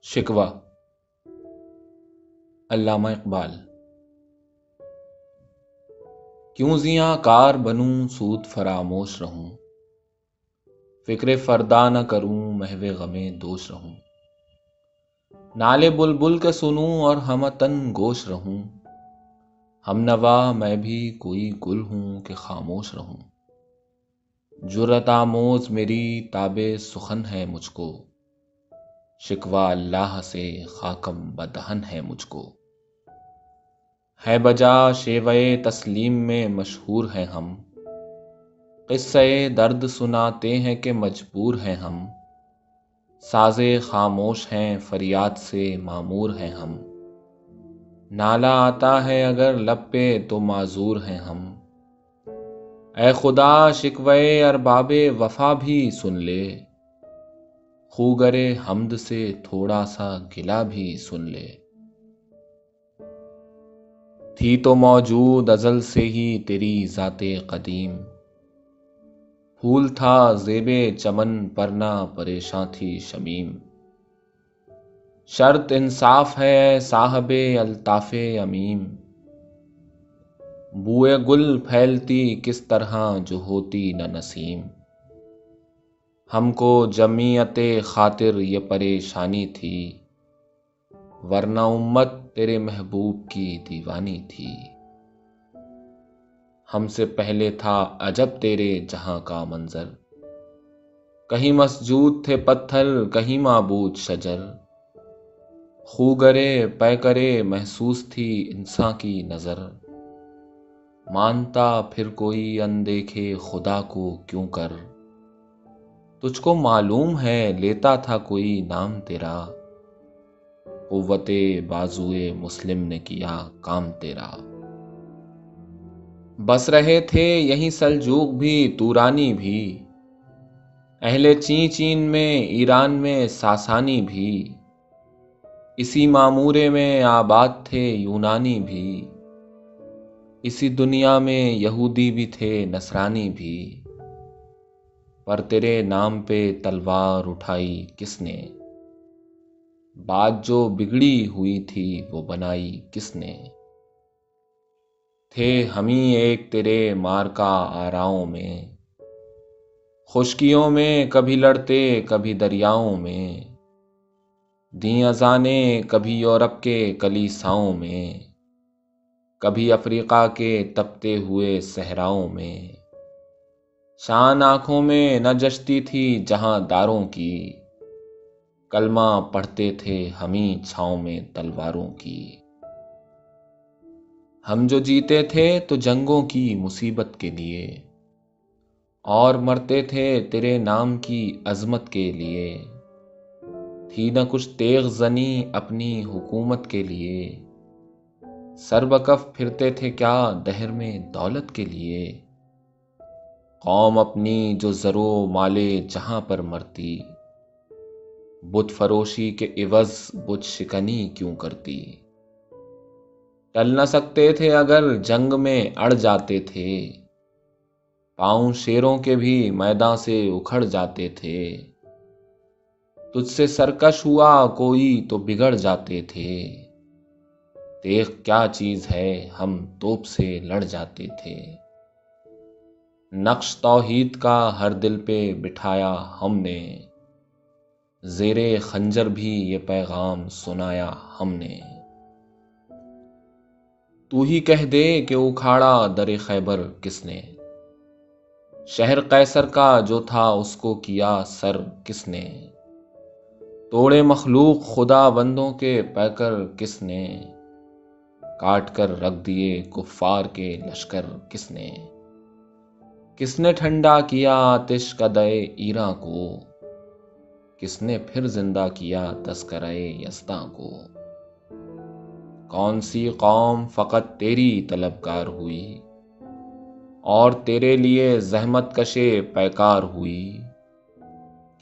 شکوہ، علامہ اقبال۔ کیوں زیاں کار بنوں سود فراموش رہوں، فکر فردا نہ کروں محو غم دوش رہوں، نالے بلبل کے سنوں اور ہم تن گوش رہوں، ہم نوا میں بھی کوئی گل ہوں کہ خاموش رہوں، جرأت آموز میری تاب سخن ہے مجھ کو، شکوہ اللہ سے خاکم بدہن ہے مجھ کو، ہے بجا شیوہ تسلیم میں مشہور ہیں ہم، قصہ درد سناتے ہیں کہ مجبور ہیں ہم، ساز خاموش ہیں فریاد سے معمور ہیں ہم، نالہ آتا ہے اگر لب پہ تو معذور ہیں ہم، اے خدا شکوہ ارباب وفا بھی سن لے، خوگر حمد سے تھوڑا سا گلہ بھی سن لے، تھی تو موجود ازل سے ہی تیری ذات قدیم، پھول تھا زیب چمن پر نہ پریشاں تھی شمیم، شرط انصاف ہے صاحب الطاف امیم، بوئے گل پھیلتی کس طرح جو ہوتی نہ نسیم، ہم کو جمعیت خاطر یہ پریشانی تھی، ورنہ امت تیرے محبوب کی دیوانی تھی، ہم سے پہلے تھا عجب تیرے جہاں کا منظر، کہیں مسجود تھے پتھر کہیں معبود شجر، خوگرے پیکرے محسوس تھی انساں کی نظر، مانتا پھر کوئی اندیکھے خدا کو کیوں کر، تجھ کو معلوم ہے لیتا تھا کوئی نام تیرا، قوت بازوئے مسلم نے کیا کام تیرا، بس رہے تھے یہیں سلجوق بھی تورانی بھی، اہل چین چین میں ایران میں ساسانی بھی، اسی معمورے میں آباد تھے یونانی بھی، اسی دنیا میں یہودی بھی تھے نصرانی بھی، پر تیرے نام پہ تلوار اٹھائی کس نے، بات جو بگڑی ہوئی تھی وہ بنائی کس نے، تھے ہمیں ایک تیرے مارکا آراؤں میں، خشکیوں میں کبھی لڑتے کبھی دریاؤں میں، دیں اذانیں کبھی یورپ کے کلیساؤں میں، کبھی افریقہ کے تپتے ہوئے صحراؤں میں، شان آنکھوں میں نہ جچتی تھی جہاں داروں کی، کلمہ پڑھتے تھے ہمیں چھاؤں میں تلواروں کی، ہم جو جیتے تھے تو جنگوں کی مصیبت کے لیے، اور مرتے تھے تیرے نام کی عظمت کے لیے، تھی نہ کچھ تیغ زنی اپنی حکومت کے لیے، سر بکف پھرتے تھے کیا دہر میں دولت کے لیے، قوم اپنی جو زر و مال جہاں پر مرتی، بت فروشی کے عوض بت شکنی کیوں کرتی، ٹل نہ سکتے تھے اگر جنگ میں اڑ جاتے تھے، پاؤں شیروں کے بھی میداں سے اکھڑ جاتے تھے، تجھ سے سرکش ہوا کوئی تو بگڑ جاتے تھے، تیغ کیا چیز ہے ہم توپ سے لڑ جاتے تھے، نقش توحید کا ہر دل پہ بٹھایا ہم نے، زیر خنجر بھی یہ پیغام سنایا ہم نے، تو ہی کہہ دے کہ اکھاڑا در خیبر کس نے، شہر قیصر کا جو تھا اس کو کیا سر کس نے، توڑے مخلوق خدا بندوں کے پیکر کس نے، کاٹ کر رکھ دیے کفار کے لشکر کس نے، کس نے ٹھنڈا کیا آتش قدح ایراں کو، کس نے پھر زندہ کیا تذکرہ یزداں کو، کون سی قوم فقط تیری طلبگار ہوئی، اور تیرے لیے زحمت کشے پیکار ہوئی،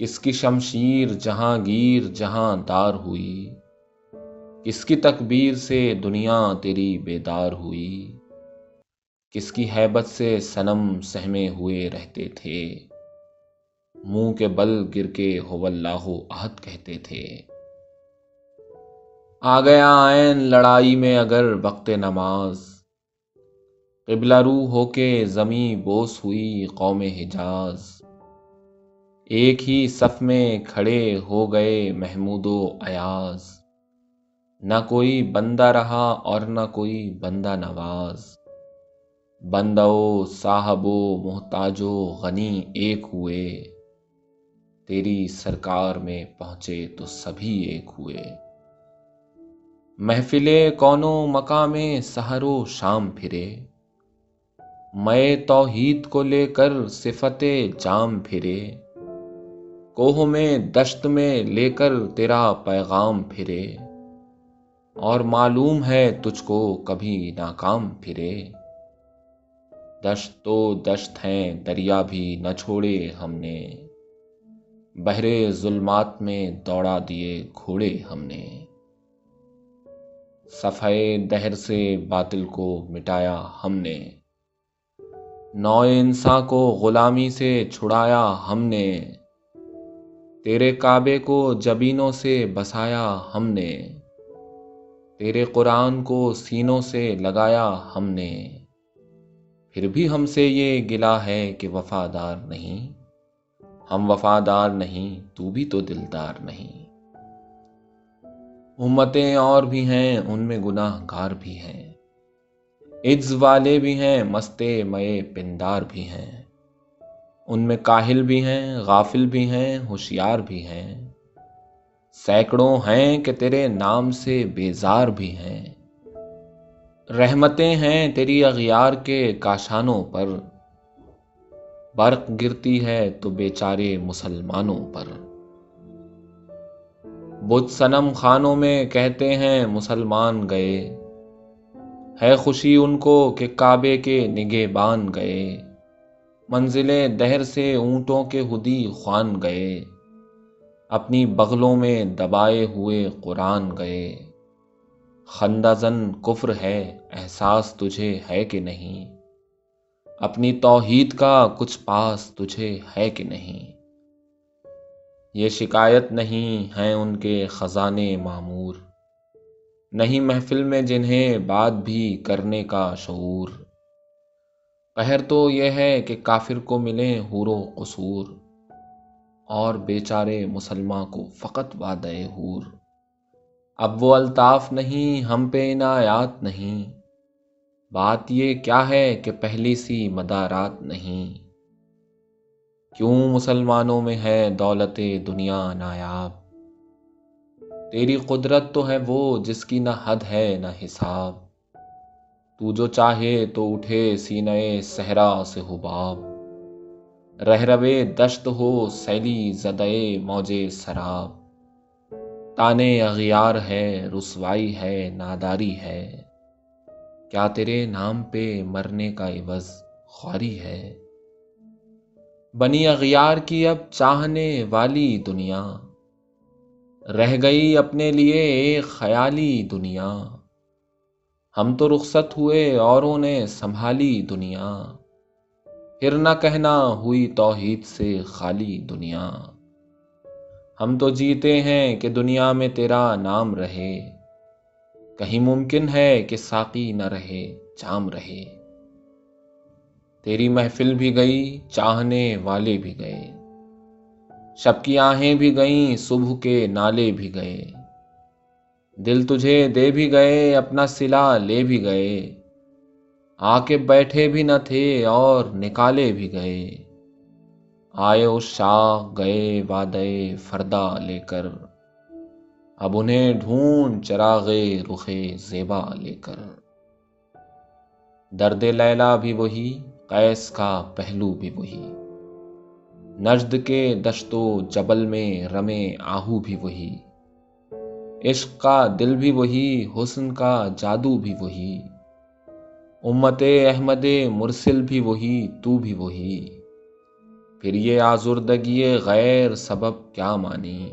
کس کی شمشیر جہاں گیر جہاں دار ہوئی، کس کی تکبیر سے دنیا تیری بیدار ہوئی، کس کی ہیبت سے صنم سہمے ہوئے رہتے تھے، منہ کے بل گر کے هو اللہ احد کہتے تھے، آ گیا عین لڑائی میں اگر وقت نماز، قبلہ رو ہو کے زمیں بوس ہوئی قوم حجاز۔ ایک ہی صف میں کھڑے ہو گئے محمود و ایاز، نہ کوئی بندہ رہا اور نہ کوئی بندہ نواز۔ بندہ و صاحب و محتاج و غنی ایک ہوئے، تیری سرکار میں پہنچے تو سبھی ایک ہوئے۔ محفل کون و مقام سحر و شام پھرے، میں توحید کو لے کر صفت جام پھرے۔ کوہ میں دشت میں لے کر تیرا پیغام پھرے، اور معلوم ہے تجھ کو کبھی ناکام پھرے۔ دشت تو دشت ہیں دریا بھی نہ چھوڑے ہم نے، بحر ظلمات میں دوڑا دیے گھوڑے ہم نے۔ صفحہ دہر سے باطل کو مٹایا ہم نے، نوع انساں کو غلامی سے چھڑایا ہم نے۔ تیرے کعبے کو جبینوں سے بسایا ہم نے، تیرے قرآن کو سینوں سے لگایا ہم نے۔ پھر بھی ہم سے یہ گلہ ہے کہ وفادار نہیں، ہم وفادار نہیں تو بھی تو دلدار نہیں۔ امتیں اور بھی ہیں ان میں گناہ گار بھی ہیں، عجز والے بھی ہیں مستے مئے پندار بھی ہیں۔ ان میں کاہل بھی ہیں غافل بھی ہیں ہوشیار بھی ہیں، سینکڑوں ہیں کہ تیرے نام سے بیزار بھی ہیں۔ رحمتیں ہیں تیری اغیار کے کاشانوں پر، برق گرتی ہے تو بیچارے مسلمانوں پر۔ بت صنم خانوں میں کہتے ہیں مسلمان گئے، ہے خوشی ان کو کہ کعبے کے نگہبان گئے۔ منزل دہر سے اونٹوں کے ہدی خوان گئے، اپنی بغلوں میں دبائے ہوئے قرآن گئے۔ خندہ زن کفر ہے احساس تجھے ہے کہ نہیں، اپنی توحید کا کچھ پاس تجھے ہے کہ نہیں۔ یہ شکایت نہیں ہیں ان کے خزانے معمور، نہیں محفل میں جنہیں بات بھی کرنے کا شعور۔ قہر تو یہ ہے کہ کافر کو ملیں حور و قصور، اور بیچارے مسلمان کو فقط وعدہ حور۔ اب وہ الطاف نہیں ہم پہ عنایات نہیں، بات یہ کیا ہے کہ پہلی سی مدارات نہیں۔ کیوں مسلمانوں میں ہے دولت دنیا نایاب، تیری قدرت تو ہے وہ جس کی نہ حد ہے نہ حساب۔ تو جو چاہے تو اٹھے سینہ صحرا سے حباب، رہروے دشت ہو سیلی زدہ موج سراب۔ تانے اغیار ہے رسوائی ہے ناداری ہے، کیا تیرے نام پہ مرنے کا عوض خواری ہے۔ بنی اغیار کی اب چاہنے والی دنیا، رہ گئی اپنے لیے ایک خیالی دنیا۔ ہم تو رخصت ہوئے اوروں نے سنبھالی دنیا، پھر نہ کہنا ہوئی توحید سے خالی دنیا۔ ہم تو جیتے ہیں کہ دنیا میں تیرا نام رہے، کہیں ممکن ہے کہ ساقی نہ رہے جام رہے۔ تیری محفل بھی گئی چاہنے والے بھی گئے، شب کی آہیں بھی گئیں صبح کے نالے بھی گئے۔ دل تجھے دے بھی گئے اپنا صلہ لے بھی گئے، آ کے بیٹھے بھی نہ تھے اور نکالے بھی گئے۔ آئے عشاق گئے وعدہ فردا لے کر، اب انہیں ڈھونڈ چراغ رخ زیبا لے کر۔ درد لیلا بھی وہی قیس کا پہلو بھی وہی، نجد کے دشت و جبل میں رمے آہو بھی وہی۔ عشق کا دل بھی وہی حسن کا جادو بھی وہی، امت احمد مرسل بھی وہی تو بھی وہی۔ پھر یہ آزردگی غیر سبب کیا مانی،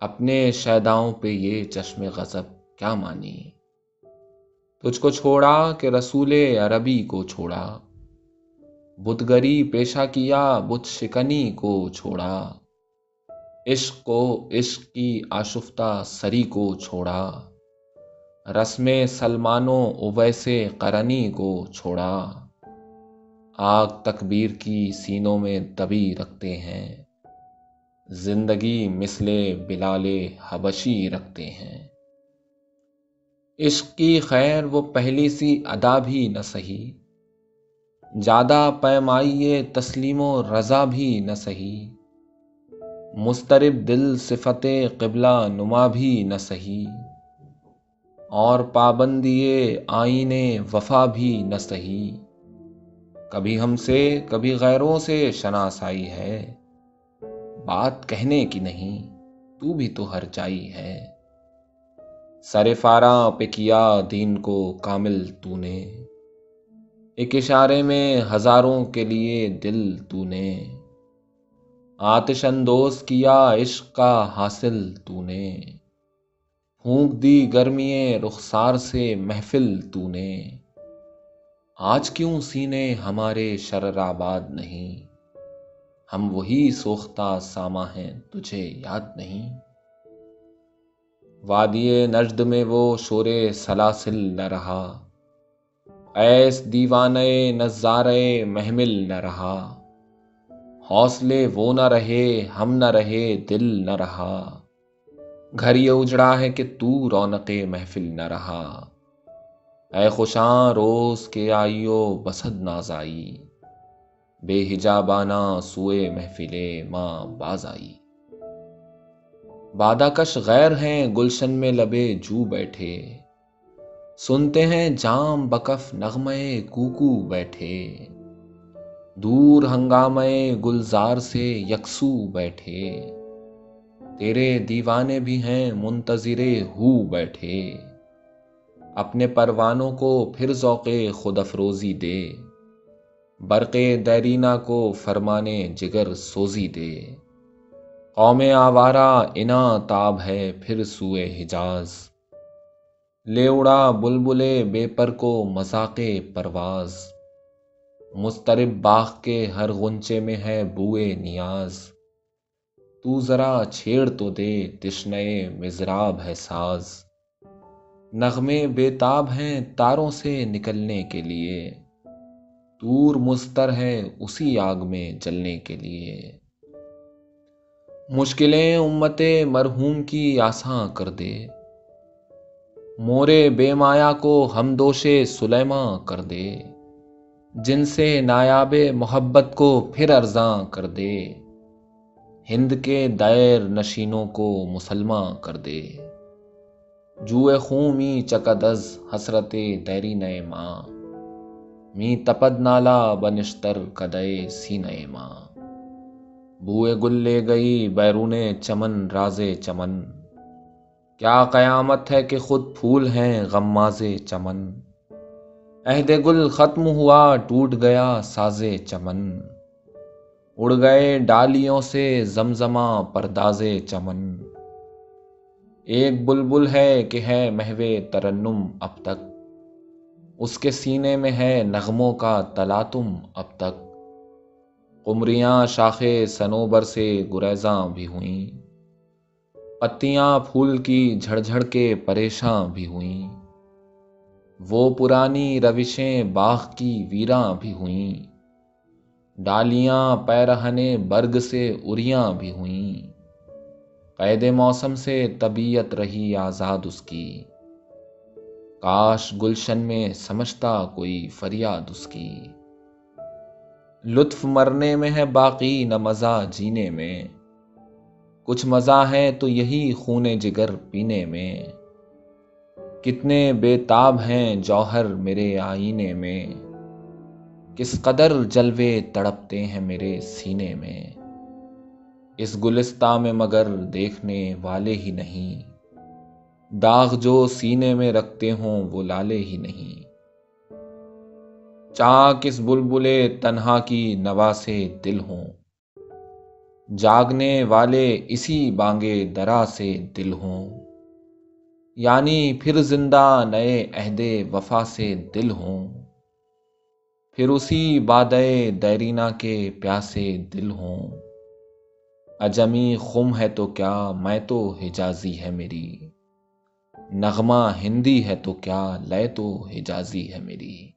اپنے شیداؤں پہ یہ چشم غضب کیا مانی۔ تجھ کو چھوڑا کہ رسول عربی کو چھوڑا، بت گری پیشہ کیا بت شکنی کو چھوڑا۔ عشق کو، عشق کی آشفتہ سری کو چھوڑا، رسم سلمان و اویس قرنی کو چھوڑا، آگ تکبیر کی سینوں میں دبی رکھتے ہیں، زندگی مثل بلال حبشی رکھتے ہیں۔ عشق کی خیر وہ پہلی سی ادا بھی نہ سہی، زیادہ پیمائی تسلیم و رضا بھی نہ سہی، مضطرب دل صفت قبلہ نما بھی نہ سہی، اور پابندی آئین وفا بھی نہ سہی۔ کبھی ہم سے کبھی غیروں سے شناسائی ہے، بات کہنے کی نہیں تو بھی تو ہر چائی ہے، سر فاراں پہ کیا دین کو کامل تو نے، ایک اشارے میں ہزاروں کے لیے دل تو نے، آتش اندوز کیا عشق کا حاصل تو نے، پھونک دی گرمی رخسار سے محفل تو نے، آج کیوں سینے ہمارے شرر آباد نہیں، ہم وہی سوختہ ساما ہیں تجھے یاد نہیں، وادی نجد میں وہ شور سلاسل نہ رہا، ایس دیوانے نظارے محمل نہ رہا، حوصلے وہ نہ رہے ہم نہ رہے دل نہ رہا، گھر یہ اجڑا ہے کہ تو رونق محفل نہ رہا، اے خوشاں روز کے آئیو بسد ناز آئی، بے حجابانہ سوئے محفل ماں باز آئی، بادہ کش غیر ہیں گلشن میں لبے جو بیٹھے، سنتے ہیں جام بکف نغمے کوکو بیٹھے، دور ہنگامے گلزار سے یکسو بیٹھے، تیرے دیوانے بھی ہیں منتظرے ہو بیٹھے، اپنے پروانوں کو پھر ذوق خود افروزی دے، برق دیرینہ کو فرمانے جگر سوزی دے، قوم آوارہ انا تاب ہے پھر سوئے حجاز، لے اڑا بلبلے بے پر کو مذاق پرواز، مضطرب باغ کے ہر غنچے میں ہے بوئے نیاز، تو ذرا چھیڑ تو دے تشنئے مضراب ہے ساز، نغمے بے تاب ہیں تاروں سے نکلنے کے لیے، طور مضطر ہے اسی آگ میں جلنے کے لیے، مشکلیں امت مرحوم کی آساں کر دے، مورے بے مایا کو ہمدوش سلیماں کر دے، جن سے نایاب محبت کو پھر ارزاں کر دے، ہند کے دیر نشینوں کو مسلماں کر دے، جوئے خوں می چکد از حسرت دیرینہ ماں، می تپد نالا بنشتر کدے سینہ ماں، بوئے گل لے گئی بیرون چمن راز چمن، کیا قیامت ہے کہ خود پھول ہیں غماز چمن، عہد گل ختم ہوا ٹوٹ گیا ساز چمن، اڑ گئے ڈالیوں سے زمزمہ پرداز چمن، ایک بلبل ہے کہ ہے محو ترنم اب تک، اس کے سینے میں ہے نغموں کا تلاطم اب تک، قمریاں شاخ صنوبر سے گریزاں بھی ہوئیں، پتیاں پھول کی جھڑ جھڑ کے پریشاں بھی ہوئیں، وہ پرانی روشیں باغ کی ویراں بھی ہوئیں، ڈالیاں پیرہنے برگ سے اریاں بھی ہوئیں، قید موسم سے طبیعت رہی آزاد اس کی، کاش گلشن میں سمجھتا کوئی فریاد اس کی، لطف مرنے میں ہے باقی نہ مزہ جینے میں، کچھ مزہ ہے تو یہی خون جگر پینے میں، کتنے بے تاب ہیں جوہر میرے آئینے میں، کس قدر جلوے تڑپتے ہیں میرے سینے میں، اس گلستاں میں مگر دیکھنے والے ہی نہیں، داغ جو سینے میں رکھتے ہوں وہ لالے ہی نہیں، چاک اس بلبلے تنہا کی نوا سے دل ہوں، جاگنے والے اسی بانگے درا سے دل ہوں، یعنی پھر زندہ نئے عہد وفا سے دل ہوں، پھر اسی بادئ دیرینہ کے پیاسے دل ہوں، اجمی خم ہے تو کیا میں تو حجازی ہے میری، نغمہ ہندی ہے تو کیا لے تو حجازی ہے میری۔